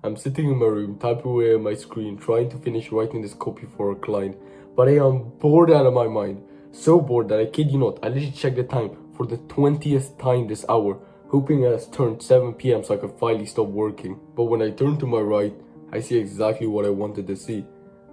I'm sitting in my room, typing away on my screen, trying to finish writing this copy for a client, but I am bored out of my mind. So bored that I kid you not, I literally checked the time for the 20th time this hour, hoping it has turned 7 p.m. so I could finally stop working. But when I turn to my right, I see exactly what I wanted to see.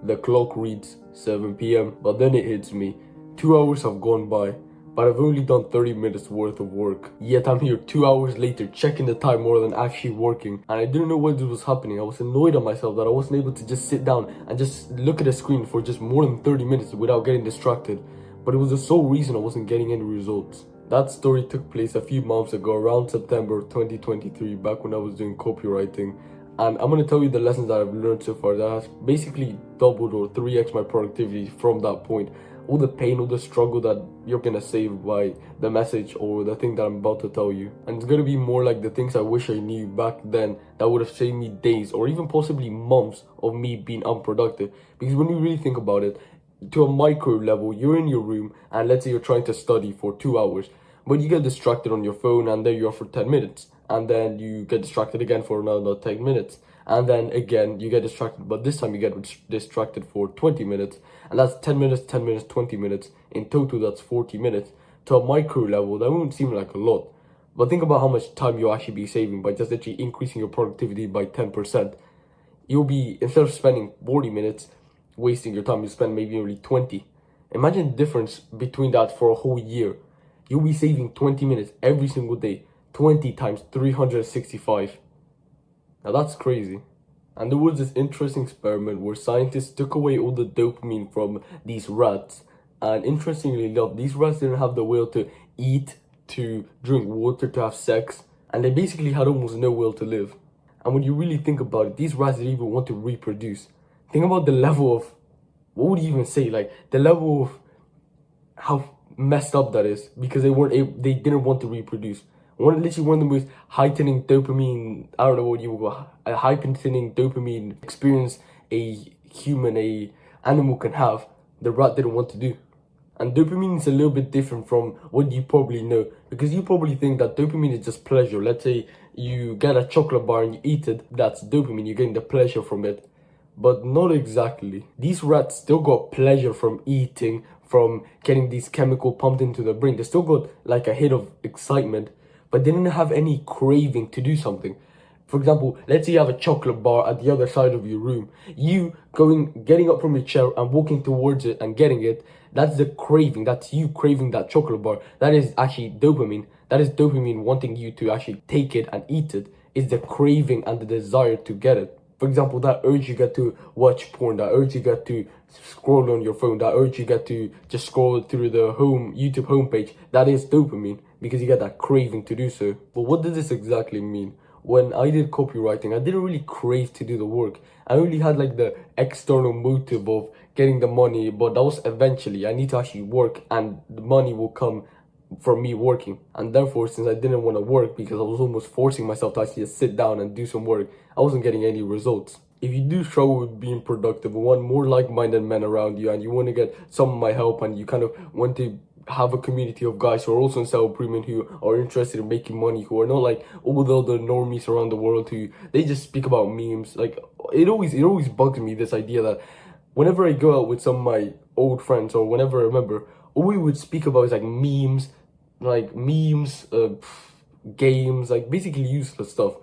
The clock reads 7 p.m. But then it hits me. 2 hours have gone by, but I've only done 30 minutes worth of work. Yet I'm here 2 hours later checking the time more than actually working. And I didn't know what was happening. I was annoyed at myself that I wasn't able to just sit down and just look at the screen for just more than 30 minutes without getting distracted. But it was the sole reason I wasn't getting any results. That story took place a few months ago, around September 2023, back when I was doing copywriting. And I'm going to tell you the lessons that I've learned so far that has basically doubled or 3x my productivity from that point. All the pain, all the struggle that you're going to save by the message or the thing that I'm about to tell you. And it's going to be more like the things I wish I knew back then that would have saved me days or even possibly months of me being unproductive. Because when you really think about it, to a micro level, you're in your room and let's say you're trying to study for 2 hours, but you get distracted on your phone and there you are for 10 minutes. And then you get distracted again for another 10 minutes. And then again, you get distracted, but this time you get distracted for 20 minutes. And that's 10 minutes, 10 minutes, 20 minutes. In total, that's 40 minutes. To a micro level, that won't seem like a lot. But think about how much time you'll actually be saving by just actually increasing your productivity by 10%. You'll be, instead of spending 40 minutes wasting your time, you spend maybe only 20. Imagine the difference between that for a whole year. You'll be saving 20 minutes every single day. 20 times 365. Now that's crazy. And there was this interesting experiment where scientists took away all the dopamine from these rats. And interestingly enough, these rats didn't have the will to eat, to drink water, to have sex. And they basically had almost no will to live. And when you really think about it, these rats didn't even want to reproduce. Think about the level of, what would you even say? Like the level of how messed up that is, because they didn't want to reproduce. Literally one of the most heightening dopamine, I don't know what you would call a heightening dopamine experience a animal can have, the rat didn't want to do. And dopamine is a little bit different from what you probably know, because you probably think that dopamine is just pleasure. Let's say you get a chocolate bar and you eat it, that's dopamine, you're getting the pleasure from it. But not exactly. These rats still got pleasure from eating, from getting these chemicals pumped into the brain. They still got like a hit of excitement, but they didn't have any craving to do something. For example, let's say you have a chocolate bar at the other side of your room. You getting up from your chair and walking towards it and getting it, that's the craving. That's you craving that chocolate bar. That is actually dopamine. That is dopamine wanting you to actually take it and eat it. It's the craving and the desire to get it. For example, that urge you get to watch porn, that urge you get to scroll on your phone, that urge you get to just scroll through the YouTube homepage, that is dopamine, because you get that craving to do so. But what does this exactly mean? When I did copywriting, I didn't really crave to do the work. I only had like the external motive of getting the money, but that was eventually. I need to actually work and the money will come from me working. And therefore, since I didn't want to work because I was almost forcing myself to actually just sit down and do some work, I wasn't getting any results. If you do struggle with being productive, you want more like-minded men around you and you want to get some of my help and you kind of want to have a community of guys who are also in self-improvement, who are interested in making money, who are not like all the other normies around the world who they just speak about memes. Like it always bugs me, this idea that whenever I go out with some of my old friends or whenever I remember, all we would speak about is like memes, games, like basically useless stuff.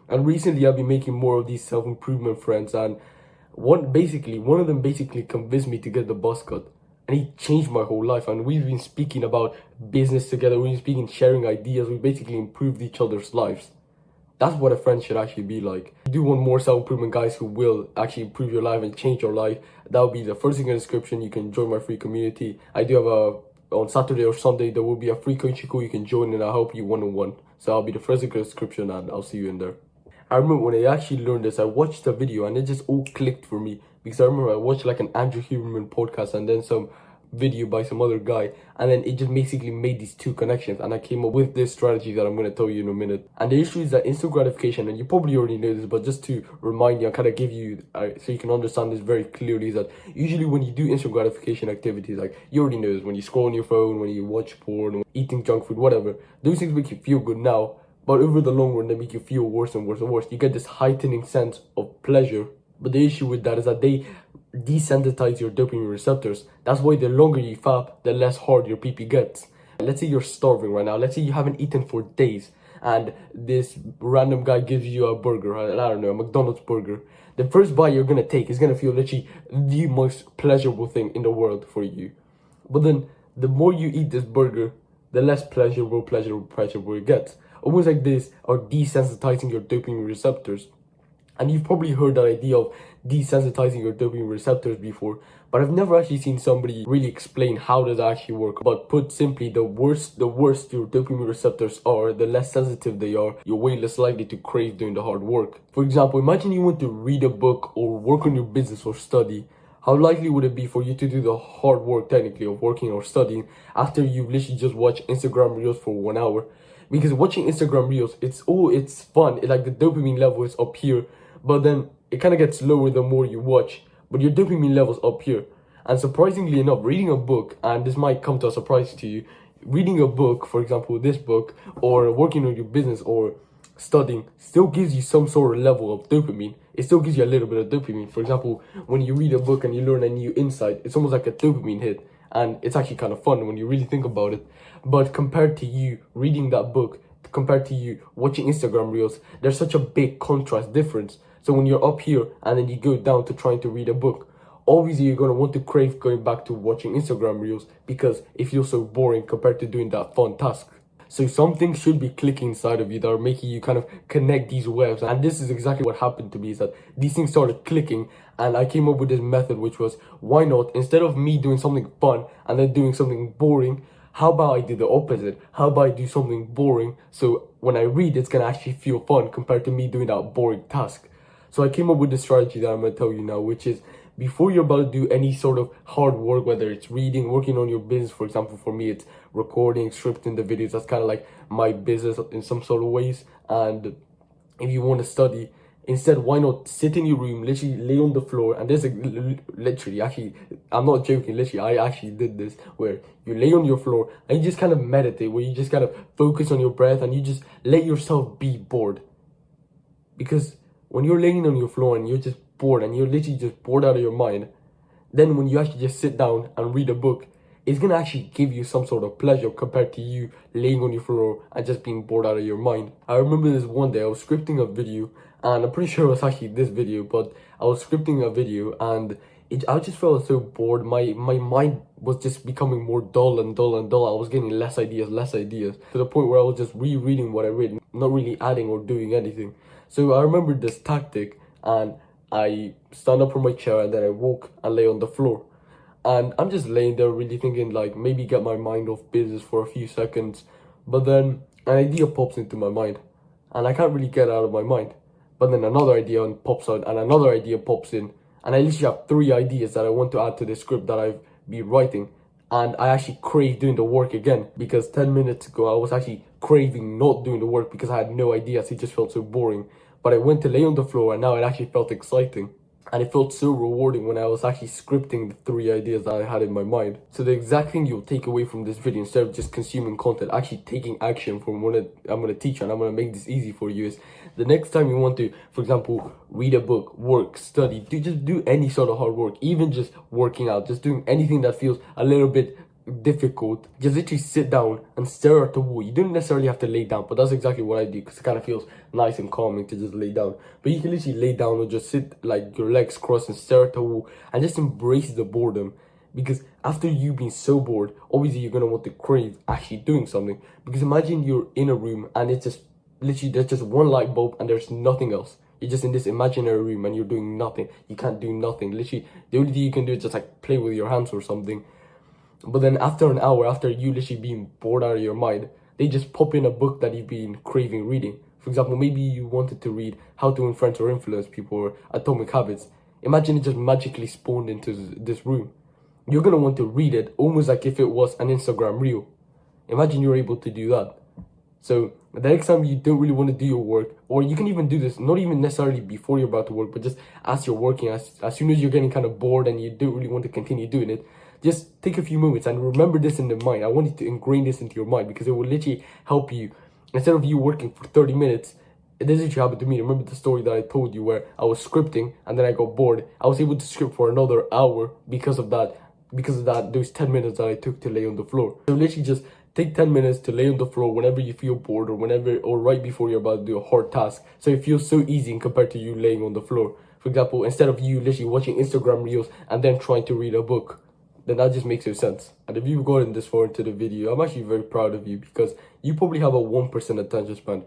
And recently I've been making more of these self-improvement friends, and one of them basically convinced me to get the buzz cut. And he changed my whole life. And we've been speaking about business together, we've been speaking, sharing ideas, we basically improved each other's lives. That's what a friend should actually be like. If you do want more self-improvement guys who will actually improve your life and change your life, that will be the first thing in the description. You can join my free community. I do have on Saturday or Sunday, there will be a free coaching call you can join and I'll help you one-on-one. So I'll be the first in the description and I'll see you in there. I remember when I actually learned this, I watched the video and it just all clicked for me. Because I remember I watched like an Andrew Huberman podcast and then some video by some other guy, and then it just basically made these two connections and I came up with this strategy that I'm going to tell you in a minute. And the issue is that instant gratification, and you probably already know this, but just to remind you and kind of give you so you can understand this very clearly, is that usually when you do instant gratification activities, like you already know this, when you scroll on your phone, when you watch porn, eating junk food, whatever, those things make you feel good now, but over the long run, they make you feel worse and worse and worse. You get this heightening sense of pleasure, but the issue with that is that they desensitize your dopamine receptors. That's why the longer you fap, the less hard your pee gets. Let's say you're starving right now. Let's say you haven't eaten for days, and this random guy gives you a burger, I don't know, a McDonald's burger. The first bite you're gonna take is gonna feel literally the most pleasurable thing in the world for you. But then, the more you eat this burger, the less pleasurable it gets. Almost like this are desensitizing your dopamine receptors. And you've probably heard that idea of desensitizing your dopamine receptors before, but I've never actually seen somebody really explain how does that actually work. But put simply, the worse your dopamine receptors are, the less sensitive they are, you're way less likely to crave doing the hard work. For example, imagine you want to read a book or work on your business or study. How likely would it be for you to do the hard work, technically, of working or studying after you've literally just watched Instagram Reels for 1 hour? Because watching Instagram Reels, it's fun. Like the dopamine level is up here, but then it kind of gets lower the more you watch. But your dopamine level's up here. And surprisingly enough, reading a book, and this might come to a surprise to you, reading a book, for example, this book, or working on your business or studying, still gives you some sort of level of dopamine. It still gives you a little bit of dopamine. For example, when you read a book and you learn a new insight, it's almost like a dopamine hit. And it's actually kind of fun when you really think about it. But compared to you reading that book, compared to you watching Instagram Reels, there's such a big contrast difference. So when you're up here and then you go down to trying to read a book, obviously you're going to want to crave going back to watching Instagram Reels because it feels so boring compared to doing that fun task. So something should be clicking inside of you that are making you kind of connect these webs. And this is exactly what happened to me, is that these things started clicking, and I came up with this method, which was, why not, instead of me doing something fun and then doing something boring, how about I do the opposite? How about I do something boring, so when I read, it's going to actually feel fun compared to me doing that boring task. So I came up with the strategy that I'm going to tell you now, which is, before you're about to do any sort of hard work, whether it's reading, working on your business, for example, for me, it's recording, scripting the videos. That's kind of like my business in some sort of ways. And if you want to study, instead, why not sit in your room, literally lay on the floor, and this is literally, actually, I'm not joking, literally, I actually did this, where you lay on your floor and you just kind of meditate, where you just kind of focus on your breath and you just let yourself be bored. Because when you're laying on your floor and you're just bored and you're literally just bored out of your mind, then when you actually just sit down and read a book, it's going to actually give you some sort of pleasure compared to you laying on your floor and just being bored out of your mind. I remember this one day, I was scripting a video, and I'm pretty sure it was actually this video, but I was scripting a video and I just felt so bored. My mind was just becoming more dull and dull and dull. I was getting less ideas, to the point where I was just rereading what I read, not really adding or doing anything. So I remembered this tactic, and I stand up from my chair and then I walk and lay on the floor. And I'm just laying there really thinking, like, maybe get my mind off business for a few seconds. But then an idea pops into my mind and I can't really get it out of my mind. But then another idea pops out and another idea pops in. And I literally have 3 ideas that I want to add to the script that I've been writing. And I actually crave doing the work again, because 10 minutes ago I was actually craving not doing the work because I had no ideas. It just felt so boring. But I went to lay on the floor and now it actually felt exciting. And it felt so rewarding when I was actually scripting the 3 ideas that I had in my mind. So the exact thing you'll take away from this video, instead of just consuming content, actually taking action from what I'm going to teach you, and I'm going to make this easy for you, is the next time you want to, for example, read a book, work, study, just do any sort of hard work, even just working out, just doing anything that feels a little bit difficult, just literally sit down and stare at the wall. You don't necessarily have to lay down, but that's exactly what I do, because it kind of feels nice and calming to just lay down. But you can literally lay down or just sit like your legs crossed and stare at the wall and just embrace the boredom. Because after you've been so bored, obviously you're going to want to crave actually doing something. Because imagine you're in a room and it's just literally, there's just one light bulb and there's nothing else. You're just in this imaginary room and you're doing nothing. You can't do nothing. Literally, the only thing you can do is just like play with your hands or something. But then after an hour, after you literally being bored out of your mind, they just pop in a book that you've been craving reading. For example, maybe you wanted to read How to Influence or Influence People or Atomic Habits. Imagine it just magically spawned into this room. You're going to want to read it almost like if it was an Instagram reel. Imagine you're able to do that. So the next time you don't really want to do your work, or you can even do this, not even necessarily before you're about to work, but just as you're working, as soon as you're getting kind of bored and you don't really want to continue doing it, just take a few moments and remember this in the mind. I want you to ingrain this into your mind because it will literally help you instead of you working for 30 minutes, this actually happened to me. Remember the story that I told you where I was scripting and then I got bored? I was able to script for another hour because of that, those 10 minutes that I took to lay on the floor. So literally just take 10 minutes to lay on the floor whenever you feel bored, or right before you're about to do a hard task. So it feels so easy in compared to you laying on the floor. For example, instead of you literally watching Instagram reels and then trying to read a book, then that just makes no sense. And if you've gotten this far into the video, I'm actually very proud of you, because you probably have a 1% attention span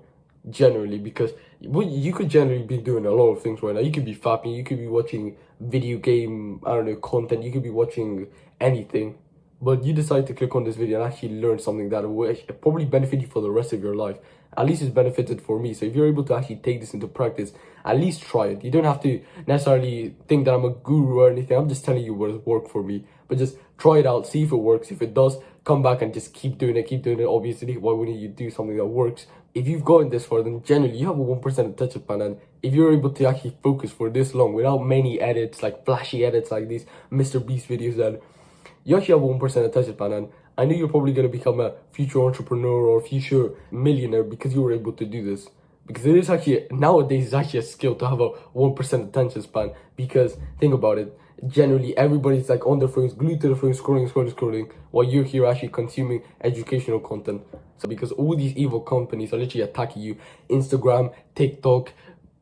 generally, because you could generally be doing a lot of things right now. You could be fapping, you could be watching video game, I don't know, content, you could be watching anything, but you decide to click on this video and actually learn something that will probably benefit you for the rest of your life. At least it's benefited for me. So if you're able to actually take this into practice, at least try it. You don't have to necessarily think that I'm a guru or anything. I'm just telling you what has worked for me. But just try it out, see if it works. If it does, come back and just keep doing it. Obviously, why wouldn't you do something that works? If you've gotten this far, then generally you have a 1% attention span, and if you're able to actually focus for this long without many edits, like flashy edits like these Mr. Beast videos, then you actually have a 1% attention span. And I know you're probably going to become a future entrepreneur or future millionaire because you were able to do this. Because it is actually, nowadays, it's actually a skill to have a 1% attention span. Because think about it, generally everybody's like on their phones, glued to the phone, scrolling, while you're here actually consuming educational content. So because all these evil companies are literally attacking you, Instagram, TikTok,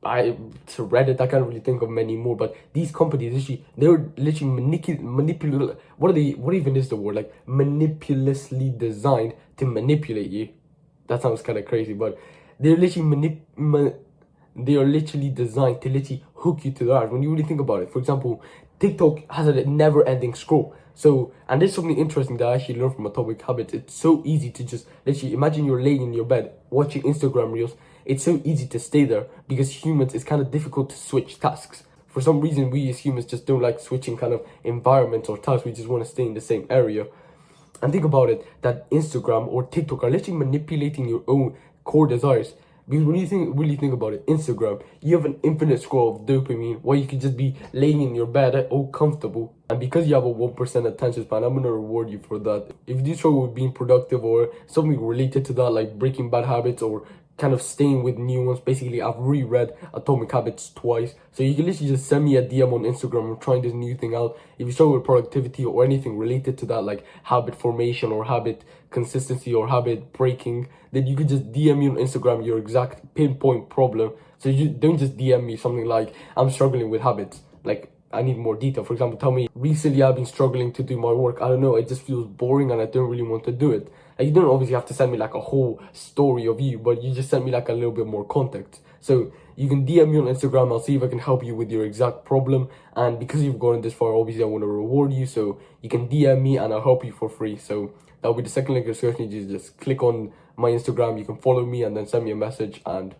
to Reddit, I can't really think of many more, but these companies they're literally manipulate. What even is the word? Like manipulously designed to manipulate you. That sounds kind of crazy, but they're literally they are literally designed to literally hook you to the ads. When you really think about it, for example, TikTok has a never-ending scroll. So, and there's something interesting that I actually learned from Atomic Habits. It's so easy to just literally imagine you're laying in your bed watching Instagram reels. It's so easy to stay there because humans, it's kind of difficult to switch tasks. For some reason, we as humans just don't like switching kind of environments or tasks. We just want to stay in the same area. And think about it, that Instagram or TikTok are literally manipulating your own core desires. Because when you really think about it, Instagram, you have an infinite scroll of dopamine where you could just be laying in your bed all comfortable. And because you have a 1% attention span, I'm going to reward you for that. If you do struggle with being productive or something related to that, like breaking bad habits or kind of staying with new ones, basically I've reread Atomic Habits twice. So you can literally just send me a DM on Instagram. I'm trying this new thing out. If you struggle with productivity or anything related to that, like habit formation or habit consistency or habit breaking, then you could just DM me on Instagram your exact pinpoint problem. So you don't just DM me something like, I'm struggling with habits, like I need more detail. For example, tell me, recently I've been struggling to do my work. I don't know, it just feels boring and I don't really want to do it. Like, you don't obviously have to send me like a whole story of you, but you just send me like a little bit more context. So you can DM me on Instagram. I'll see if I can help you with your exact problem. And because you've gone this far, obviously I want to reward you. So you can DM me and I'll help you for free. So that'll be the second link in the description. You just click on my Instagram. You can follow me and then send me a message. And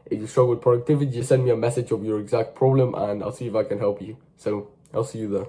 if you struggle with productivity, just send me a message of your exact problem and I'll see if I can help you. So I'll see you there.